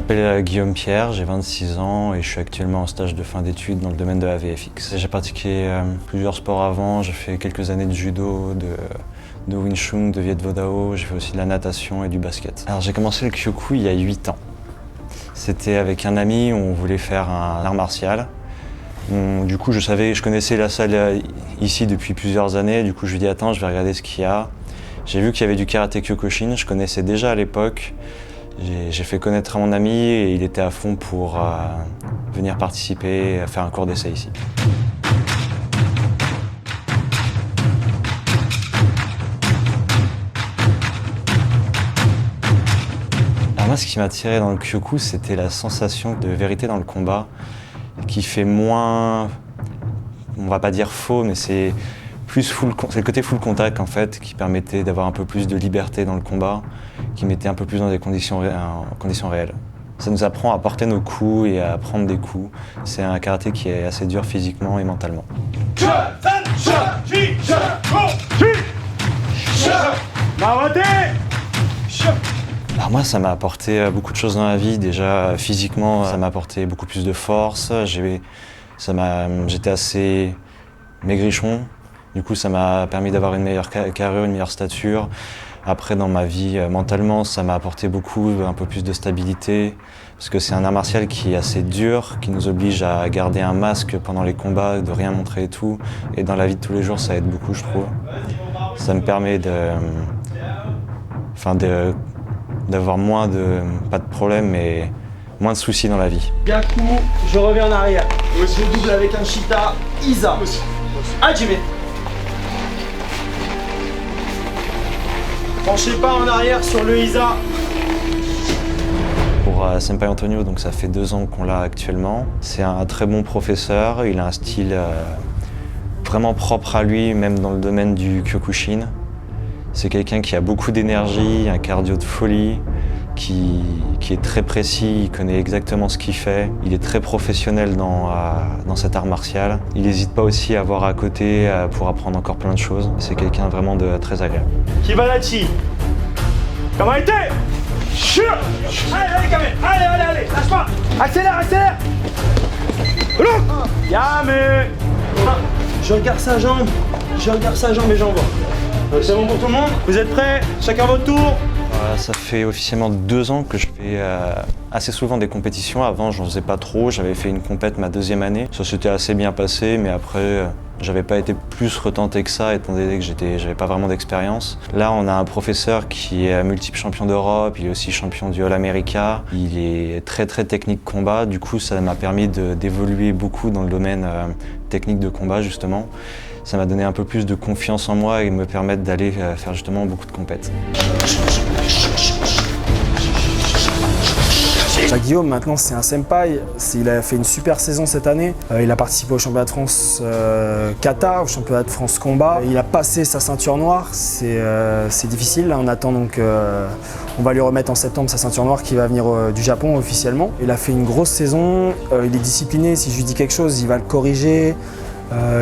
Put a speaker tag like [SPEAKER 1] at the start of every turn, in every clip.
[SPEAKER 1] m'appelle Guillaume Pierre, j'ai 26 ans et je suis actuellement en stage de fin d'études dans le domaine de la VFX. J'ai pratiqué plusieurs sports avant, j'ai fait quelques années de judo, de Wing Chun, de Viet Vo Dao, j'ai fait aussi de la natation et du basket. Alors j'ai commencé le Kyoku il y a 8 ans. C'était avec un ami, on voulait faire un art martial. Du coup je connaissais la salle ici depuis plusieurs années, du coup je lui ai dit attends, je vais regarder ce qu'il y a. J'ai vu qu'il y avait du karaté Kyokushin, je connaissais déjà à l'époque. J'ai fait connaître à mon ami et il était à fond pour venir participer et faire un cours d'essai ici. Alors moi, ce qui m'a attiré dans le Kyoku, c'était la sensation de vérité dans le combat, qui fait moins, on va pas dire faux, mais c'est le côté full contact en fait, qui permettait d'avoir un peu plus de liberté dans le combat, qui mettait un peu plus dans des conditions réelles. Ça nous apprend à porter nos coups et à prendre des coups. C'est un karaté qui est assez dur physiquement et mentalement. Alors moi, ça m'a apporté beaucoup de choses dans la vie. Déjà, physiquement, ça m'a apporté beaucoup plus de force. J'étais assez maigrichon. Du coup, ça m'a permis d'avoir une meilleure carrure, une meilleure stature. Après, dans ma vie, mentalement, ça m'a apporté beaucoup, un peu plus de stabilité. Parce que c'est un art martial qui est assez dur, qui nous oblige à garder un masque pendant les combats, de rien montrer et tout. Et dans la vie de tous les jours, ça aide beaucoup, je trouve. Ça me permet d'avoir pas de problème, mais moins de soucis dans la vie.
[SPEAKER 2] Gaku, je reviens en arrière. Je double avec un Shita, Isa. Hajime. Penchez pas en arrière sur le Isa.
[SPEAKER 1] Pour Senpai Antonio, donc ça fait 2 ans qu'on l'a actuellement. C'est un très bon professeur, il a un style vraiment propre à lui, même dans le domaine du Kyokushin. C'est quelqu'un qui a beaucoup d'énergie, un cardio de folie, qui est très précis, il connaît exactement ce qu'il fait. Il est très professionnel dans cet art martial. Il n'hésite pas aussi à voir à côté pour apprendre encore plein de choses. C'est quelqu'un vraiment de très agréable.
[SPEAKER 2] Kibanachi. Kamaite. Allez, Kame. Allez, lâche pas. Accélère. Look. Yame. Je regarde sa jambe et j'envoie. C'est bon pour tout le monde? Vous êtes prêts? Chacun votre tour?
[SPEAKER 1] Ça fait officiellement 2 ans que je fais assez souvent des compétitions. Avant, j'en faisais pas trop. J'avais fait une compète ma 2e année. Ça s'était assez bien passé, mais après, j'avais pas été plus retenté que ça, étant donné que j'avais pas vraiment d'expérience. Là, on a un professeur qui est multiple champion d'Europe. Il est aussi champion du All America. Il est très technique combat. Du coup, ça m'a permis d'évoluer beaucoup dans le domaine technique de combat, justement. Ça m'a donné un peu plus de confiance en moi et me permettre d'aller faire justement beaucoup de compètes.
[SPEAKER 3] Guillaume, maintenant, c'est un senpai. Il a fait une super saison cette année. Il a participé au championnat de France kata, au championnat de France combat. Il a passé sa ceinture noire. C'est difficile. Là, on attend donc. On va lui remettre en septembre sa ceinture noire qui va venir du Japon officiellement. Il a fait une grosse saison. Il est discipliné. Si je lui dis quelque chose, il va le corriger.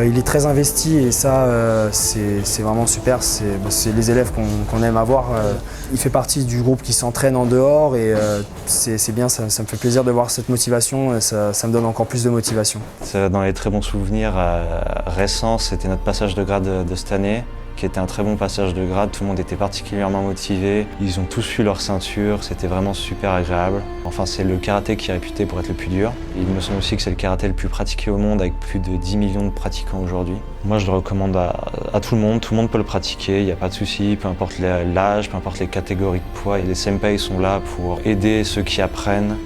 [SPEAKER 3] Il est très investi et ça, c'est vraiment super. C'est les élèves qu'on aime avoir. Il fait partie du groupe qui s'entraîne en dehors et c'est bien, ça me fait plaisir de voir cette motivation et ça me donne encore plus de motivation.
[SPEAKER 1] Dans les très bons souvenirs récents, c'était notre passage de grade de cette année, qui était un très bon passage de grade. Tout le monde était particulièrement motivé. Ils ont tous eu leur ceinture, c'était vraiment super agréable. Enfin, c'est le karaté qui est réputé pour être le plus dur. Il me semble aussi que c'est le karaté le plus pratiqué au monde, avec plus de 10 millions de pratiquants aujourd'hui. Moi, je le recommande à tout le monde peut le pratiquer, il n'y a pas de souci, peu importe l'âge, peu importe les catégories de poids. Et les senpai sont là pour aider ceux qui apprennent.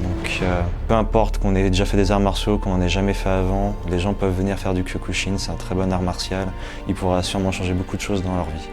[SPEAKER 1] Donc peu importe qu'on ait déjà fait des arts martiaux, qu'on n'en ait jamais fait avant, les gens peuvent venir faire du Kyokushin, c'est un très bon art martial. Il pourra sûrement changer beaucoup de choses dans leur vie.